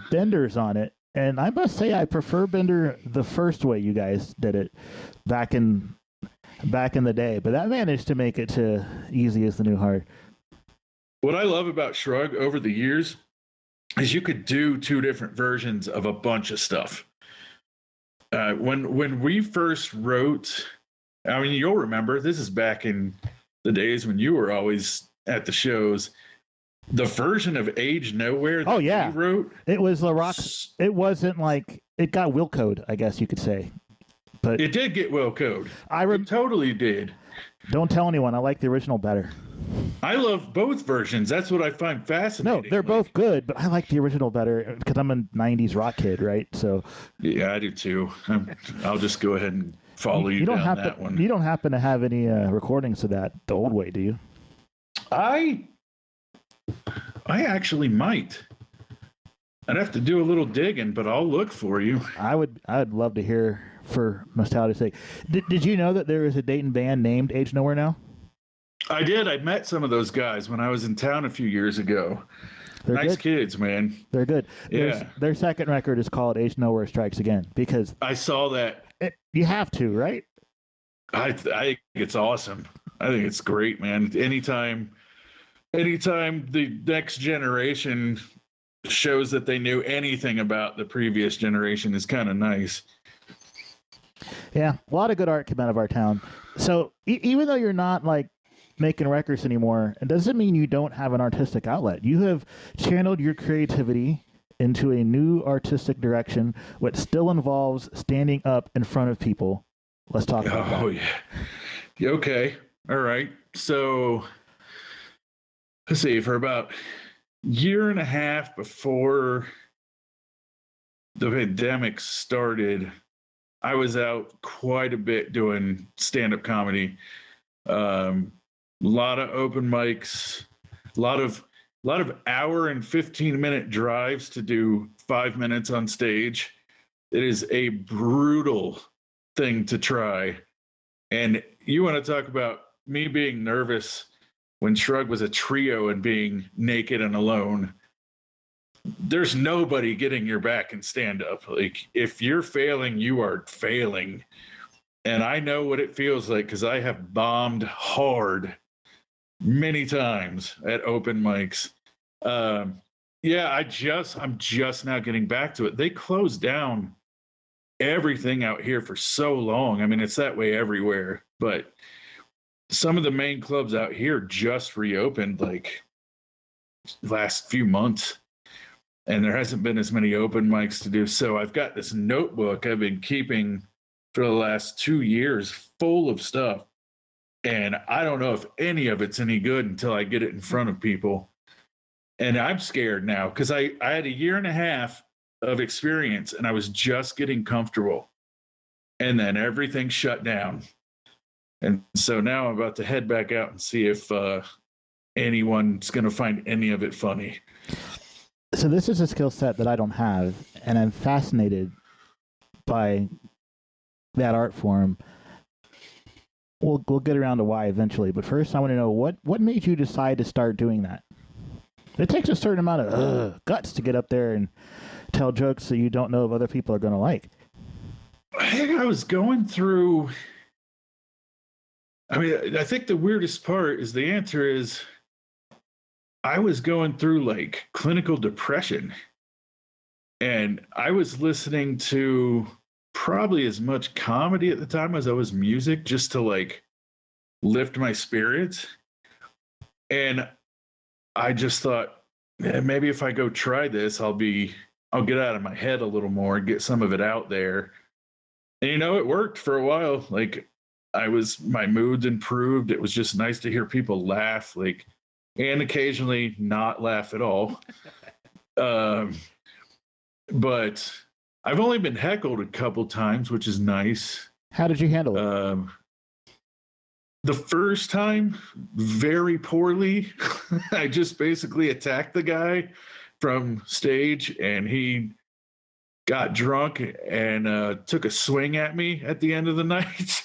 Bender's on it, and I must say I prefer Bender the first way you guys did it back in the day, but that managed to make it to Easy as the New Hard. What I love about Shrug over the years is you could do two different versions of a bunch of stuff. When we first wrote, I mean, you'll remember, this is back in the days when you were always at the shows. The version of Age Nowhere that we wrote. It was the rock. It wasn't like, it got Wilco'd, I guess you could say. But it did get Wilco'd. It totally did. Don't tell anyone. I like the original better. I love both versions. That's what I find fascinating. No, they're both good, but I like the original better because I'm a 90s rock kid, right? So yeah, I do too. I'll just go ahead and follow you don't down happen, that one. You don't happen to have any recordings of that the old way, do you? I actually might. I'd have to do a little digging, but I'll look for you. I'd love to hear for nostalgia's sake. Did you know that there is a Dayton band named Age Nowhere now? I did. I met some of those guys when I was in town a few years ago. They're nice good. kids, man. They're good. Yeah. Their second record is called Age Nowhere Strikes Again because I saw that. you have to, right? I think it's awesome. I think it's great, man. Anytime the next generation shows that they knew anything about the previous generation is kind of nice. Yeah, a lot of good art came out of our town. So even though you're not like making records anymore, it doesn't mean you don't have an artistic outlet. You have channeled your creativity into a new artistic direction, which still involves standing up in front of people. Let's talk about that. Oh, yeah. Okay. All right. So let's see, for about a year and a half before the pandemic started, I was out quite a bit doing stand-up comedy. A lot of open mics, a lot of hour and 15-minute drives to do 5 minutes on stage. It is a brutal thing to try. And you want to talk about me being nervous when Shrug was a trio and being naked and alone. There's nobody getting your back in stand up. Like, if you're failing, you are failing. And I know what it feels like because I have bombed hard many times at open mics. Yeah, I'm just now getting back to it. They closed down everything out here for so long. I mean, it's that way everywhere, but some of the main clubs out here just reopened like last few months, and there hasn't been as many open mics to do. So I've got this notebook I've been keeping for the last 2 years full of stuff, and I don't know if any of it's any good until I get it in front of people. And I'm scared now because I had a year and a half of experience and I was just getting comfortable, and then everything shut down. And so now I'm about to head back out and see if anyone's going to find any of it funny. So this is a skill set that I don't have, and I'm fascinated by that art form. We'll get around to why eventually, but first I want to know what made you decide to start doing that? It takes a certain amount of guts to get up there and tell jokes that you don't know if other people are going to like. I think I was going through... I mean, I think the weirdest part is the answer is I was going through like clinical depression, and I was listening to probably as much comedy at the time as I was music, just to like lift my spirits. And I just thought, maybe if I go try this, I'll get out of my head a little more and get some of it out there. And it worked for a while. Like, my moods improved. It was just nice to hear people laugh, like, and occasionally not laugh at all. But I've only been heckled a couple times, which is nice. How did you handle it? The first time, very poorly. I just basically attacked the guy from stage, and he got drunk and took a swing at me at the end of the night.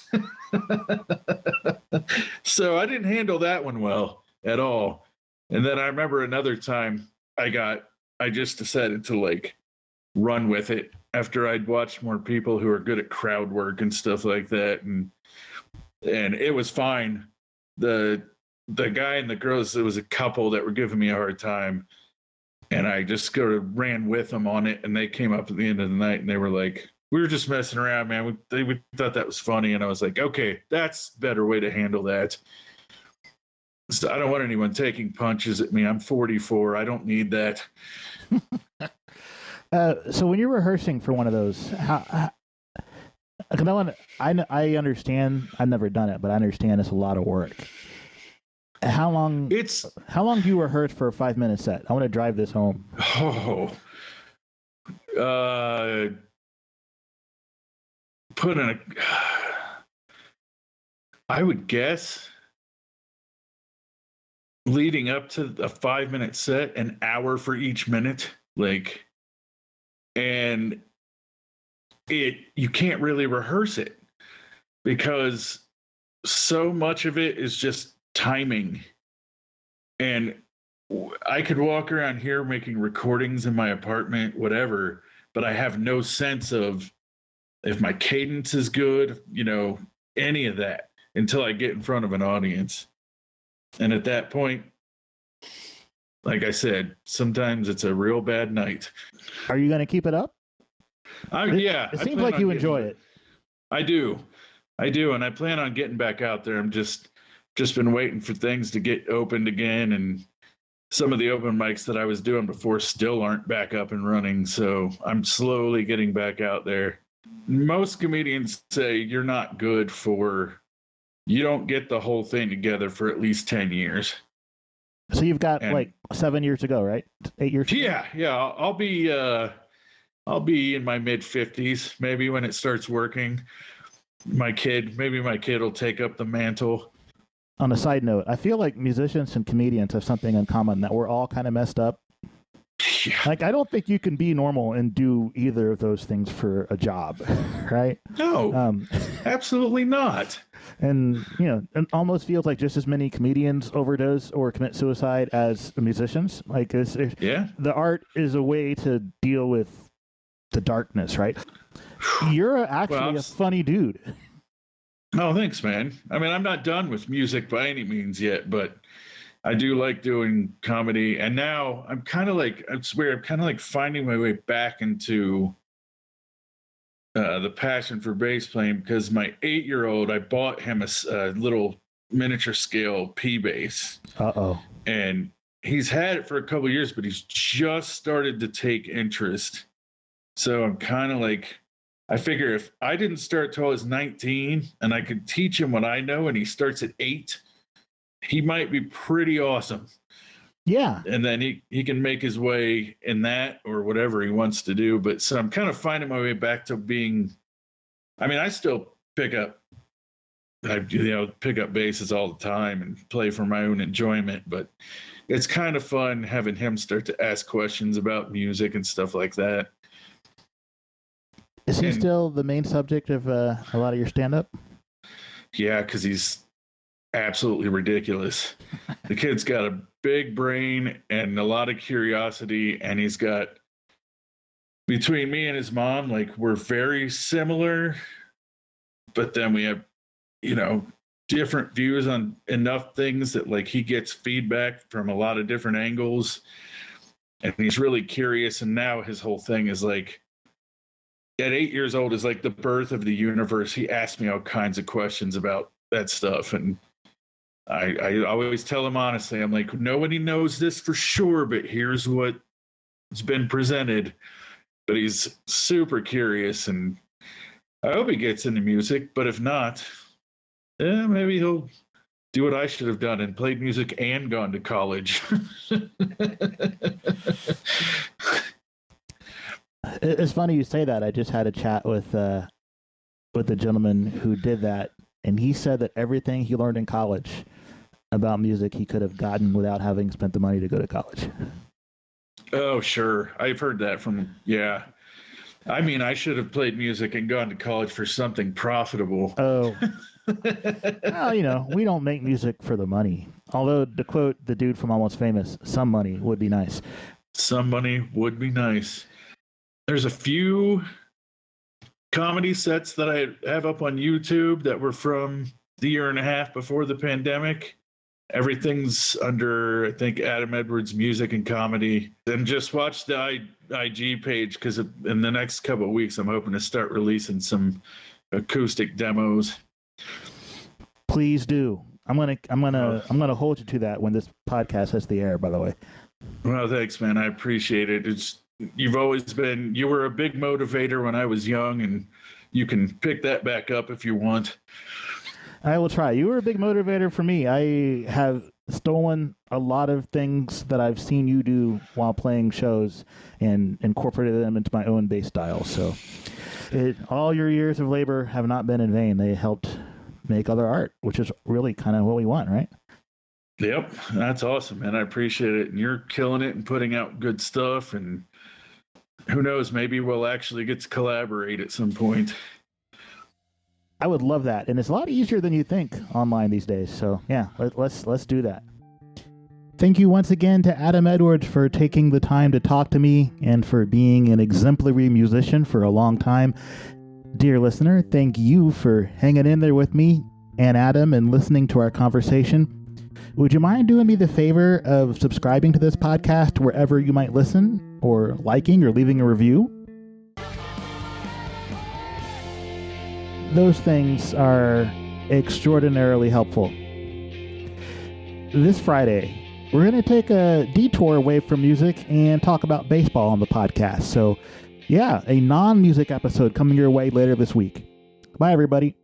So I didn't handle that one well at all. And then I remember another time I just decided to like run with it after I'd watched more people who are good at crowd work and stuff like that. And it was fine. The guy and the girls, it was a couple that were giving me a hard time. And I just sort of ran with them on it. And they came up at the end of the night and they were like, we were just messing around, man. We thought that was funny. And I was like, okay, that's a better way to handle that. So I don't want anyone taking punches at me. I'm 44. I don't need that. So when you're rehearsing for one of those, I understand. I've never done it, but I understand it's a lot of work. How long do you rehearse for a 5-minute set? I want to drive this home. I would guess leading up to a 5-minute set, an hour for each minute, like, and you can't really rehearse it because so much of it is just timing. And I could walk around here making recordings in my apartment, whatever, but I have no sense of if my cadence is good, any of that until I get in front of an audience. And at that point, like I said, sometimes it's a real bad night. Are you going to keep it up? Yeah. It seems like you enjoy it. I do. And I plan on getting back out there. I'm just been waiting for things to get opened again. And some of the open mics that I was doing before still aren't back up and running. So I'm slowly getting back out there. Most comedians say you're not good you don't get the whole thing together for at least 10 years. So you've got like 7 years to go, right? 8 years. Yeah. I'll be in my mid 50s, maybe when it starts working. Maybe my kid will take up the mantle. On a side note, I feel like musicians and comedians have something in common, that we're all kind of messed up. Yeah. Like, I don't think you can be normal and do either of those things for a job, right? No, absolutely not. And, it almost feels like just as many comedians overdose or commit suicide as musicians. Like, the art is a way to deal with the darkness, right? You're actually a funny dude. Oh, thanks, man. I mean, I'm not done with music by any means yet, but I do like doing comedy. And now I'm kind of like finding my way back into the passion for bass playing, because my 8-year-old, I bought him a little miniature scale P bass. And he's had it for a couple of years, but he's just started to take interest. So I'm kind of like, I figure if I didn't start till I was 19 and I could teach him what I know, and he starts at 8, he might be pretty awesome. Yeah. And then he can make his way in that or whatever he wants to do. But so I'm kind of finding my way back to being, I still pick up basses all the time and play for my own enjoyment, but it's kind of fun having him start to ask questions about music and stuff like that. Is he still the main subject of a lot of your stand-up? Yeah, because he's absolutely ridiculous. The kid's got a big brain and a lot of curiosity, and he's got, between me and his mom, like, we're very similar, but then we have, different views on enough things that, like, he gets feedback from a lot of different angles, and he's really curious. And now his whole thing is like, at 8 years old is like the birth of the universe. He asks me all kinds of questions about that stuff, and I always tell him honestly, I'm like, nobody knows this for sure, but here's what has been presented. But he's super curious, and I hope he gets into music. But if not, maybe he'll do what I should have done and played music and gone to college. It's funny you say that. I just had a chat with the gentleman who did that, and he said that everything he learned in college about music he could have gotten without having spent the money to go to college. Oh, sure. I've heard that yeah. I should have played music and gone to college for something profitable. Oh. Well, we don't make music for the money. Although, to quote the dude from Almost Famous, some money would be nice. Some money would be nice. There's a few comedy sets that I have up on YouTube that were from the year and a half before the pandemic. Everything's under, I think, Adam Edwards Music and Comedy. And just watch the IG page, because in the next couple of weeks, I'm hoping to start releasing some acoustic demos. Please do. I'm gonna hold you to that when this podcast hits the air, by the way. Well, thanks, man. I appreciate it. You were a big motivator when I was young, and you can pick that back up if you want. I will try. You were a big motivator for me. I have stolen a lot of things that I've seen you do while playing shows and incorporated them into my own bass style. So all your years of labor have not been in vain. They helped make other art, which is really kind of what we want, right? Yep, that's awesome, man. I appreciate it. And you're killing it and putting out good stuff. And who knows, maybe we'll actually get to collaborate at some point. I would love that, and it's a lot easier than you think online these days. So yeah, let's do that. Thank you once again to Adam Edwards for taking the time to talk to me and for being an exemplary musician for a long time. Dear listener, thank you for hanging in there with me and Adam and listening to our conversation. Would you mind doing me the favor of subscribing to this podcast wherever you might listen, or liking or leaving a review? Those things are extraordinarily helpful. This Friday, we're going to take a detour away from music and talk about baseball on the podcast. So, yeah, a non-music episode coming your way later this week. Bye, everybody.